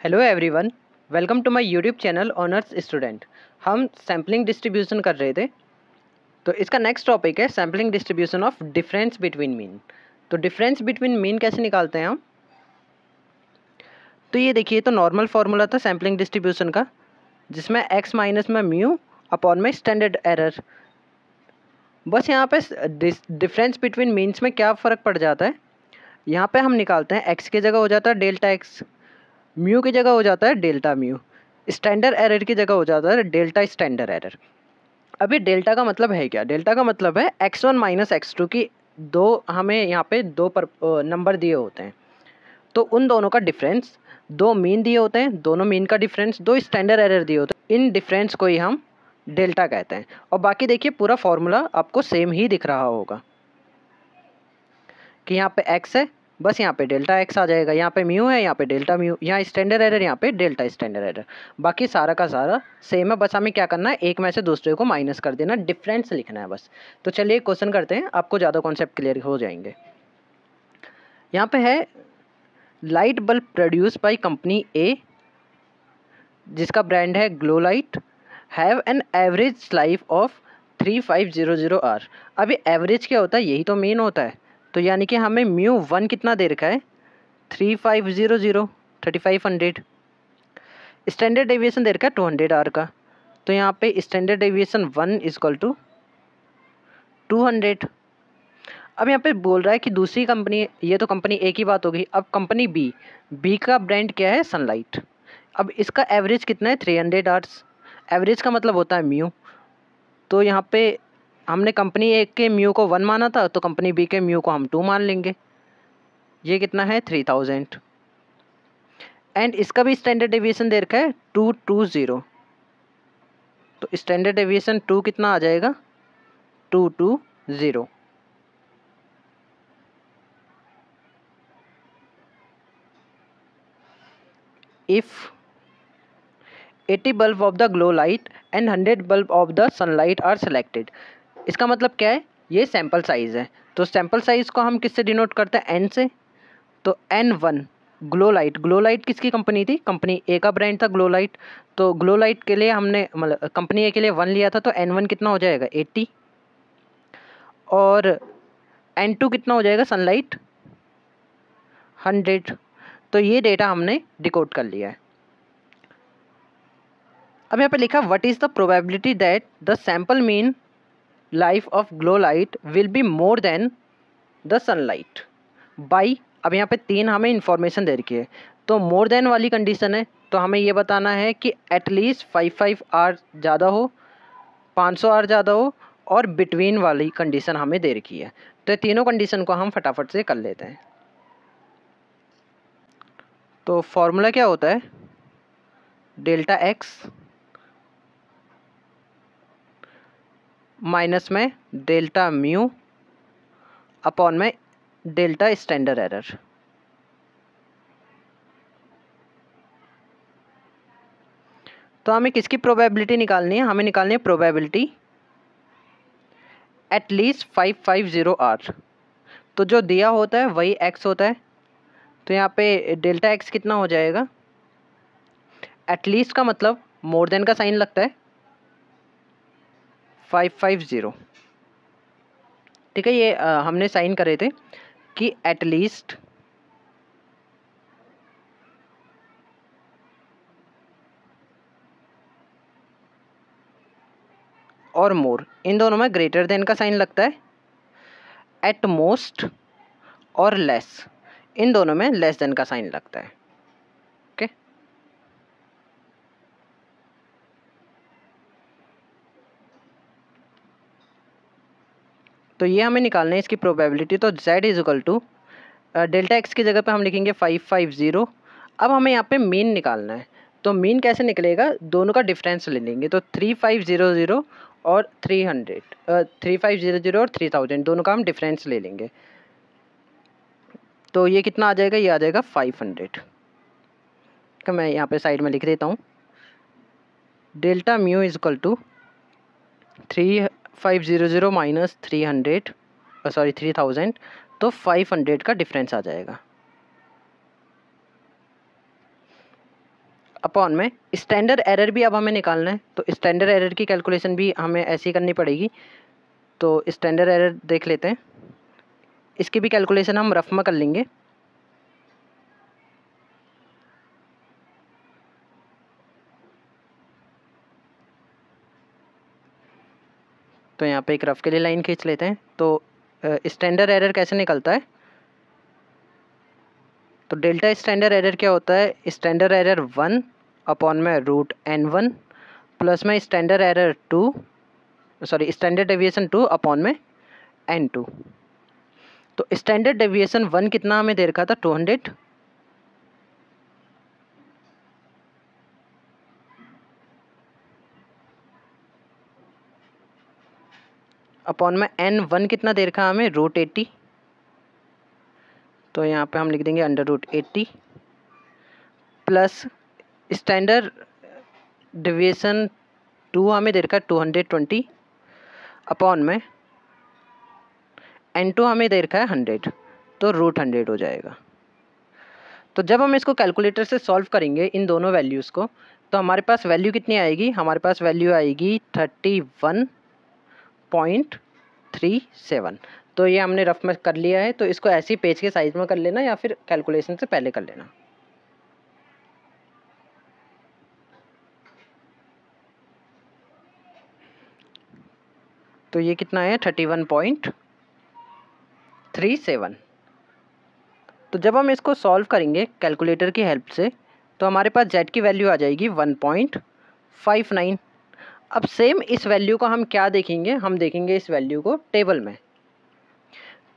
Hello everyone, welcome to my YouTube channel honours student. हम sampling distribution कर रहे थे, तो इसका नेक्स्ट टॉपिक है sampling distribution of difference between mean. तो डिफरेंस बिटवीन मीन कैसे निकालते हैं हम? तो ये देखिए, तो नॉर्मल फार्मूला था सैम्पलिंग डिस्ट्रीब्यूशन का, जिसमें एक्स माइनस में म्यू अपॉन में स्टैंडर्ड एरर। बस यहाँ पे डिफरेंस बिटवीन मीन्स में क्या फ़र्क पड़ जाता है, यहाँ पे हम निकालते हैं एक्स की जगह हो जाता है डेल्टा एक्स, म्यू की जगह हो जाता है डेल्टा म्यू, स्टैंडर्ड एरर की जगह हो जाता है डेल्टा स्टैंडर्ड एरर। अभी डेल्टा का मतलब है क्या? डेल्टा का मतलब है x1 माइनस x2 की दो, हमें यहाँ पे दो नंबर दिए होते हैं, तो उन दोनों का डिफरेंस, दो मीन दिए होते हैं, दोनों मीन का डिफरेंस, दो स्टैंडर्ड एरर दिए होते हैं, इन डिफरेंस को ही हम डेल्टा कहते हैं। और बाकी देखिए पूरा फॉर्मूला आपको सेम ही दिख रहा होगा कि यहाँ पे x है, बस यहाँ पे डेल्टा एक्स आ जाएगा, यहाँ पे म्यू है, यहाँ पे डेल्टा म्यू, यहाँ स्टैंडर्ड एरर, यहाँ पे डेल्टा स्टैंडर्ड एरर। बाकी सारा का सारा सेम है, बस हमें क्या करना है, एक में से दूसरे को माइनस कर देना, डिफरेंस लिखना है बस। तो चलिए क्वेश्चन करते हैं, आपको ज़्यादा कॉन्सेप्ट क्लियर हो जाएंगे। यहाँ पे है light bulb produce by company A, जिसका ब्रांड है glow light, have an average life of 3500 आर। अभी एवरेज क्या होता है, यही तो मेन होता है। तो यानी कि हमें म्यू 1 कितना दे रखा है, 3500, 3500। स्टैंडर्ड डेविएशन दे रखा है 200 आर का, तो यहाँ पे स्टैंडर्ड डेविएशन 1 इक्वल टू 200। अब यहाँ पे बोल रहा है कि दूसरी कंपनी, ये तो कंपनी ए की बात होगी। अब कंपनी बी, बी का ब्रांड क्या है, सनलाइट। अब इसका एवरेज कितना है, 300 आवर्स। एवरेज का मतलब होता है म्यू, तो यहाँ पे हमने कंपनी ए के म्यू को 1 माना था, तो कंपनी बी के म्यू को हम 2 मान लेंगे। ये कितना है, 3000। एंड इसका भी स्टैंडर्ड डेविएशन दे रखा है 220, तो स्टैंडर्ड डेविएशन 2 कितना आ जाएगा, 220। If 80 bulb of the glow light and 100 bulb of the sunlight are selected. इसका मतलब क्या है, ये सैंपल साइज़ है, तो सैंपल साइज़ को हम किससे डिनोट करते हैं, एन से। तो N1 glow light, glow light किसकी कंपनी थी, कंपनी ए का ब्रांड था ग्लो लाइट, तो ग्लो लाइट के लिए हमने मतलब कंपनी ए के लिए 1 लिया था, तो N1 कितना हो जाएगा, 80। और N2 कितना हो जाएगा, सनलाइट 100। तो ये डेटा हमने डिकोड कर लिया है। अब यहाँ पे लिखा what is the probability that the sample mean life of glow light will be more than the sunlight by. अब यहाँ पे 3 हमें इन्फॉर्मेशन दे रखी है, तो मोर देन वाली कंडीशन है, तो हमें ये बताना है कि एटलीस्ट 55 आवर ज़्यादा हो, 500 आवर ज़्यादा हो, और बिटवीन वाली कंडीशन हमें दे रखी है। तो ये तीनों कंडीशन को हम फटाफट से कर लेते हैं। तो फॉर्मूला क्या होता है, डेल्टा एक्स माइनस में डेल्टा म्यू अपॉन में डेल्टा स्टैंडर्ड एरर। तो हमें किसकी प्रोबेबिलिटी निकालनी है, हमें निकालनी है प्रोबेबिलिटी एटलीस्ट 550 आर। तो जो दिया होता है वही एक्स होता है, तो यहाँ पे डेल्टा एक्स कितना हो जाएगा, एटलीस्ट का मतलब मोर देन का साइन लगता है, 550। ठीक है, ये हमने साइन करे थे कि एटलीस्ट और मोर, इन दोनों में ग्रेटर देन का साइन लगता है, एट मोस्ट और लेस, इन दोनों में लेस देन का साइन लगता है। ओके, तो ये हमें निकालना है इसकी प्रोबेबिलिटी। तो z is equal to delta x की जगह पे हम लिखेंगे 550। अब हमें यहाँ पे मीन निकालना है, तो मीन कैसे निकलेगा, दोनों का डिफरेंस ले लेंगे, तो 3500 और 300, 3500 और 3000 दोनों का हम डिफरेंस ले लेंगे, तो ये कितना आ जाएगा, ये आ जाएगा 500। तो मैं यहाँ पे साइड में लिख देता हूँ, delta mu is equal to 3500 minus 300, sorry 3000, तो 500 का डिफरेंस आ जाएगा। अपॉन में स्टैंडर्ड एरर भी अब हमें निकालना है, तो स्टैंडर्ड एरर की कैलकुलेशन भी हमें ऐसी करनी पड़ेगी। तो स्टैंडर्ड एरर देख लेते हैं, इसकी भी कैलकुलेशन हम रफ में कर लेंगे। तो यहाँ पे एक रफ के लिए लाइन खींच लेते हैं। तो स्टैंडर्ड एरर कैसे निकलता है, तो डेल्टा स्टैंडर्ड एरर क्या होता है, स्टैंडर्ड एरर 1 अपॉन में √n1 प्लस में standard error 2, sorry standard deviation 2 upon में n2। तो स्टैंडर्ड डेविएशन 1 कितना हमें दे रखा था, 200, अपॉन में n1 कितना दे रखा हमें, √80। तो यहाँ पे हम लिख देंगे √80 प्लस स्टैंडर्ड डेविएशन 2 हमें दे रखा है 220 अपॉन में n2 हमें दे रखा है 100, तो √100 हो जाएगा। तो जब हम इसको कैलकुलेटर से सॉल्व करेंगे इन दोनों वैल्यूज़ को, तो हमारे पास वैल्यू कितनी आएगी, हमारे पास वैल्यू आएगी 31.37। तो ये हमने रफ में कर लिया है, तो इसको ऐसे ही पेज के साइज में कर लेना या फिर कैलकुलेशन से पहले कर लेना। तो ये कितना है, 31.37। तो जब हम इसको सॉल्व करेंगे कैलकुलेटर की हेल्प से, तो हमारे पास z की वैल्यू आ जाएगी 1.59। अब सेम इस वैल्यू को हम क्या देखेंगे, हम देखेंगे इस वैल्यू को टेबल में।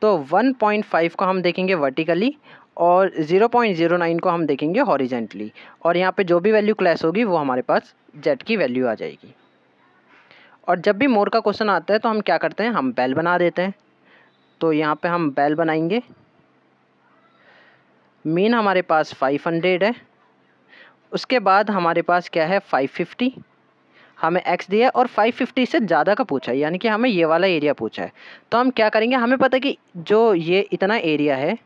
तो 1.5 को हम देखेंगे वर्टिकली और 0.09 को हम देखेंगे हॉरिजेंटली, और यहाँ पे जो भी वैल्यू क्लैश होगी वो हमारे पास z की वैल्यू आ जाएगी। और जब भी मोर का क्वेश्चन आता है तो हम क्या करते हैं, हम बेल बना देते हैं। तो यहाँ पे हम बेल बनाएंगे, मीन हमारे पास 500 है, उसके बाद हमारे पास क्या है 550, हमें x दिया और 550 से ज़्यादा का पूछा है, यानी कि हमें ये वाला एरिया पूछा है। तो हम क्या करेंगे, हमें पता है कि जो ये इतना एरिया है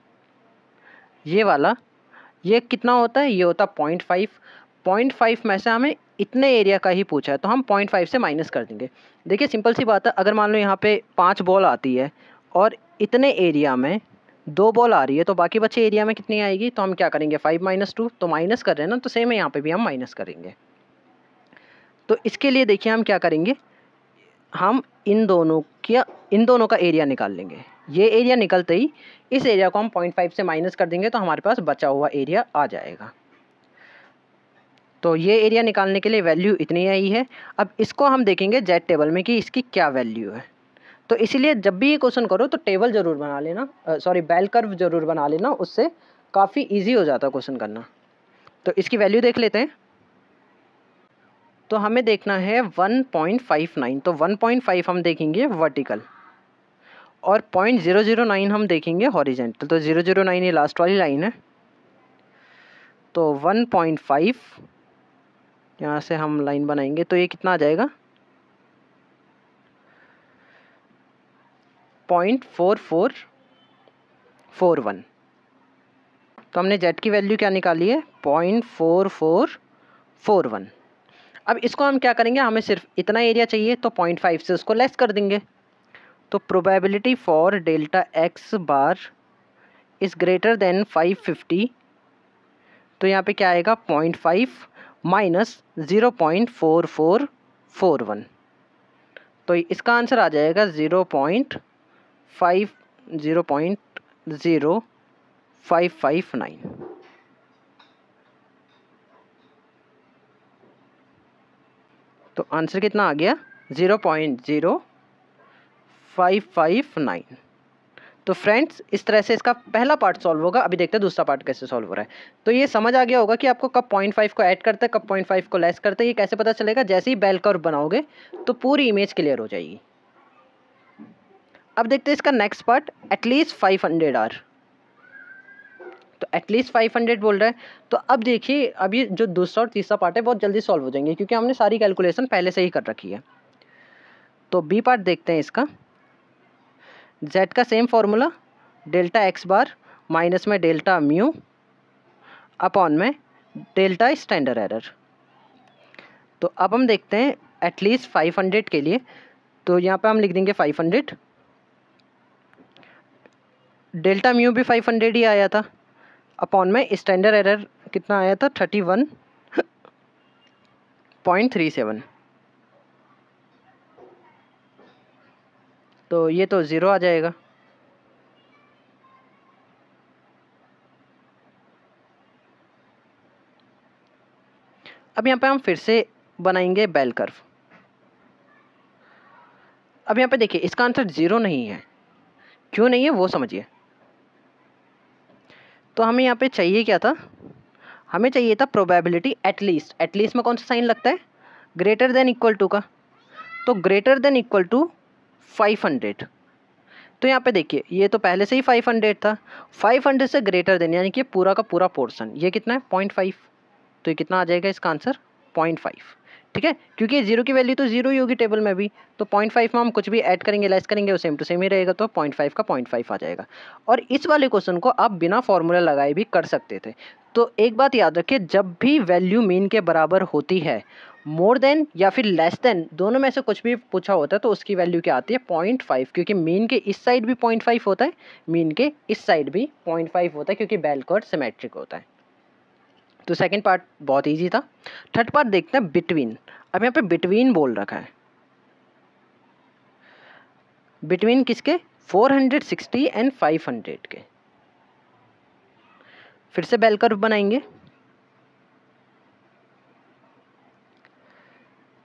ये वाला, ये कितना होता है, ये होता 0.5। 0.5 में से हमें इतने एरिया का ही पूछा है, तो हम 0.5 से माइनस कर देंगे। देखिए सिंपल सी बात है, अगर मान लो यहाँ पे 5 बॉल आती है और इतने एरिया में 2 बॉल आ रही है, तो बाकी बचे एरिया में कितनी आएगी, तो हम क्या करेंगे 5 - 2, तो माइनस कर रहे हैं ना, तो सेम है यहाँ पे भी हम माइनस करेंगे। तो इसके लिए देखिए हम क्या करेंगे, हम इन दोनों का एरिया निकाल लेंगे। ये एरिया निकलते ही इस एरिया को हम 0.5 से माइनस कर देंगे, तो हमारे पास बचा हुआ एरिया आ जाएगा। तो ये एरिया निकालने के लिए वैल्यू इतनी आई है। अब इसको हम देखेंगे जेड टेबल में कि इसकी क्या वैल्यू है। तो इसीलिए जब भी ये क्वेश्चन करो तो टेबल ज़रूर बना लेना, सॉरी बेल कर्व ज़रूर बना लेना, उससे काफ़ी ईजी हो जाता है क्वेश्चन करना। तो इसकी वैल्यू देख लेते हैं। तो हमें देखना है 1.59, तो 1.5 हम देखेंगे वर्टिकल और 0.009 हम देखेंगे हॉरिजेंटल। तो 009 ये लास्ट वाली लाइन है, तो 1.5 यहाँ से हम लाइन बनाएंगे, तो ये कितना आ जाएगा 0.4441। तो हमने जेड की वैल्यू क्या निकाली है 0.4441। अब इसको हम क्या करेंगे, हमें सिर्फ इतना एरिया चाहिए, तो 0.5 से उसको लेस कर देंगे। तो probability for delta x bar is greater than 550, तो यहाँ पे क्या आएगा 0.5 माइनस 0.4441। तो इसका आंसर आ जाएगा 0.0559। तो आंसर कितना आ गया 0.0559। तो फ्रेंड्स इस तरह से इसका पहला पार्ट सॉल्व होगा। अभी देखते हैं दूसरा पार्ट कैसे सॉल्व हो रहा है। तो ये समझ आ गया होगा कि आपको कब 0.5 को ऐड करते हैं, कब 0.5 को लेस करते हैं। ये कैसे पता चलेगा, जैसे ही बेल कर्व बनाओगे तो पूरी इमेज क्लियर हो जाएगी। अब देखते हैं इसका नेक्स्ट पार्ट, एटलीस्ट 500 आर। तो एटलीस्ट 500 बोल रहा है, तो अब देखिए अब ये जो दूसरा और तीसरा पार्ट है बहुत जल्दी सॉल्व हो जाएंगे, क्योंकि हमने सारी कैलकुलेशन पहले से ही कर रखी है। तो बी पार्ट देखते हैं इसका। z का same formula, delta x bar minus में डेल्टा म्यू अपॉन में डेल्टा स्टैंडर्ड एरर। तो अब हम देखते हैं एटलीस्ट 500 के लिए, तो यहाँ पे हम लिख देंगे 500। डेल्टा म्यू भी 500 ही आया था, अपॉन में स्टैंडर्ड एरर कितना आया था 31.37। तो ये तो ज़ीरो आ जाएगा। अब यहाँ पे हम फिर से बनाएंगे बेल कर्व। अब यहाँ पे देखिए इसका आंसर ज़ीरो नहीं है, क्यों नहीं है वो समझिए। तो हमें यहाँ पे चाहिए क्या था, हमें चाहिए था प्रोबेबिलिटी एटलीस्ट। एटलीस्ट में कौन सा साइन लगता है, ग्रेटर देन इक्वल टू का। तो ग्रेटर देन इक्वल टू 500। तो यहाँ पे देखिए ये तो पहले से ही 500 था, 500 से ग्रेटर देन यानी कि पूरा का पूरा पोर्शन ये कितना है 0.5। तो ये कितना आ जाएगा इसका आंसर 0.5। ठीक है, क्योंकि जीरो की वैल्यू तो जीरो ही होगी टेबल में भी, तो 0.5 में हम कुछ भी ऐड करेंगे लेस करेंगे वो सेम टू सेम ही रहेगा, तो 0.5 का 0.5 आ जाएगा। और इस वाले क्वेश्चन को आप बिना फॉर्मूला लगाए भी कर सकते थे। तो एक बात याद रखिए, जब भी वैल्यू मीन के बराबर होती है, मोर देन या फिर लेस देन दोनों में से कुछ भी पूछा होता है तो उसकी वैल्यू क्या आती है 0.5, क्योंकि मीन के इस साइड भी 0.5 होता है, मीन के इस साइड भी 0.5 होता है, क्योंकि बेल कर्व सिमेट्रिक होता है। तो सेकंड पार्ट बहुत इजी था। थर्ड पार्ट देखते हैं बिटवीन। अब यहाँ पे बिटवीन बोल रखा है, बिटवीन किसके 460 एंड 500 के। फिर से बेल कर्व बनाएंगे।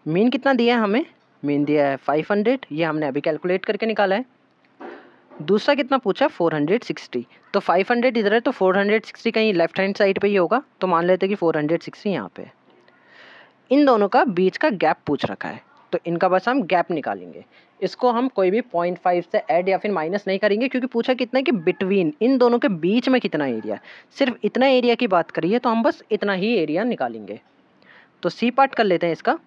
मीन कितना दिया है हमें, मीन दिया है 500, ये हमने अभी कैलकुलेट करके निकाला है। दूसरा कितना पूछा 460, तो 500 इधर है तो 460 कहीं लेफ्ट हैंड साइड पे ही होगा, तो मान लेते हैं कि 460 यहाँ पे। इन दोनों का बीच का गैप पूछ रखा है, तो इनका बस हम गैप निकालेंगे। इसको हम कोई भी 0.5 से ऐड या फिर माइनस नहीं करेंगे, क्योंकि पूछा कितना है कि बिटवीन इन दोनों के बीच में कितना एरिया, सिर्फ इतना एरिया की बात करिए तो हम बस इतना ही एरिया निकालेंगे। तो सी पार्ट कर लेते हैं इसका।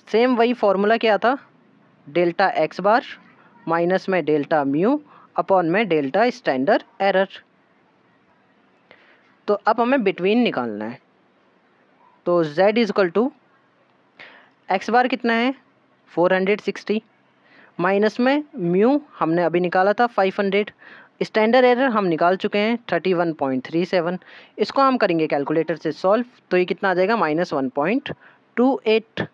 सेम वही फॉर्मूला क्या था, डेल्टा एक्स बार माइनस में डेल्टा म्यू अपॉन में डेल्टा स्टैंडर्ड एरर। तो अब हमें बिटवीन निकालना है, तो z is equal to x bar कितना है 460 माइनस में म्यू हमने अभी निकाला था 500, स्टैंडर्ड एरर हम निकाल चुके हैं 31.37। इसको हम करेंगे कैलकुलेटर से सॉल्व, तो ये कितना आ जाएगा -1.28।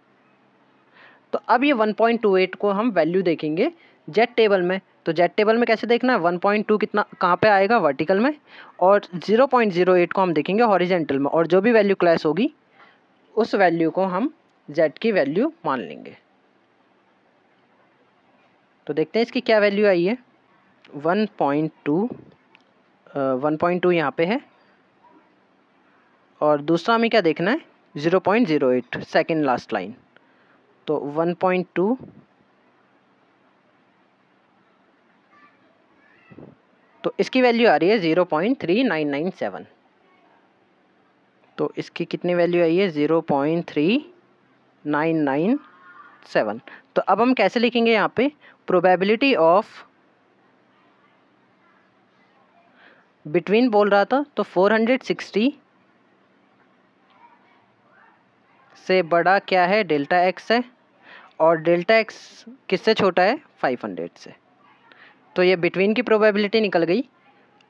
तो अब ये 1.28 को हम वैल्यू देखेंगे जेड टेबल में। तो जेड टेबल में कैसे देखना है, 1.2 कितना कहाँ पे आएगा वर्टिकल में, और 0.08 को हम देखेंगे हॉरिजेंटल में, और जो भी वैल्यू क्लैश होगी उस वैल्यू को हम जेड की वैल्यू मान लेंगे। तो देखते हैं इसकी क्या वैल्यू आई है, 1.2 यहाँ पे है, और दूसरा हमें क्या देखना है 0.08 सेकेंड लास्ट लाइन। तो 1.2 तो इसकी वैल्यू आ रही है 0.3997। तो इसकी कितनी वैल्यू आई है 0.3997। तो अब हम कैसे लिखेंगे यहाँ पे, प्रोबेबिलिटी ऑफ बिटवीन बोल रहा था, तो 460 से बड़ा क्या है डेल्टा एक्स है, और डेल्टा एक्स किससे छोटा है 500 से। तो ये बिटवीन की प्रोबेबिलिटी निकल गई,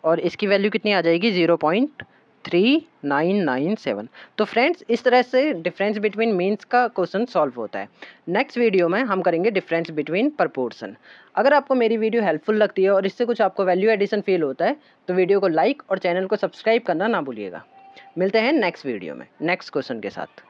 और इसकी वैल्यू कितनी आ जाएगी 0.3997। तो फ्रेंड्स इस तरह से डिफरेंस बिटवीन मीन्स का क्वेश्चन सॉल्व होता है। नेक्स्ट वीडियो में हम करेंगे डिफरेंस बिटवीन प्रपोर्शन। अगर आपको मेरी वीडियो हेल्पफुल लगती है और इससे कुछ आपको वैल्यू एडिशन फील होता है तो वीडियो को लाइक और चैनल को सब्सक्राइब करना ना भूलिएगा। मिलते हैं नेक्स्ट वीडियो में नेक्स्ट क्वेश्चन के साथ।